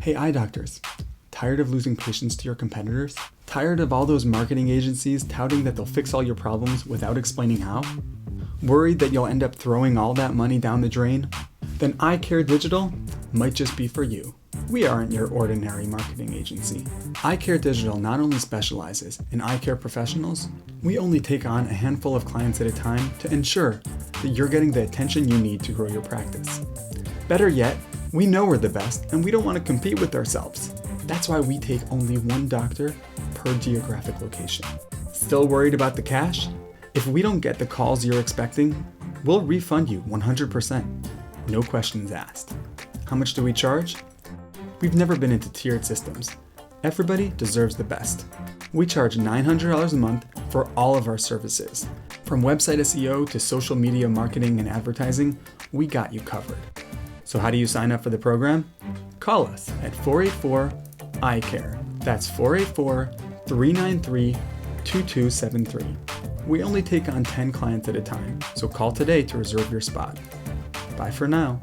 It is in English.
Hey eye doctors, tired of losing patients to your competitors? Tired of all those marketing agencies touting that they'll fix all your problems without explaining how? Worried that you'll end up throwing all that money down the drain? Then Eye Care Digital might just be for you. We aren't your ordinary marketing agency. Eye Care Digital not only specializes in eye care professionals, we only take on a handful of clients at a time to ensure that you're getting the attention you need to grow your practice. Better yet, we know we're the best and we don't want to compete with ourselves. That's why we take only one doctor per geographic location. Still worried about the cash? If we don't get the calls you're expecting, we'll refund you 100%. No questions asked. How much do we charge? We've never been into tiered systems. Everybody deserves the best. We charge $900 a month for all of our services. From website SEO to social media marketing and advertising, we got you covered. So how do you sign up for the program? Call us at 484-EYECARE. That's 484-393-2273. We only take on 10 clients at a time, so call today to reserve your spot. Bye for now.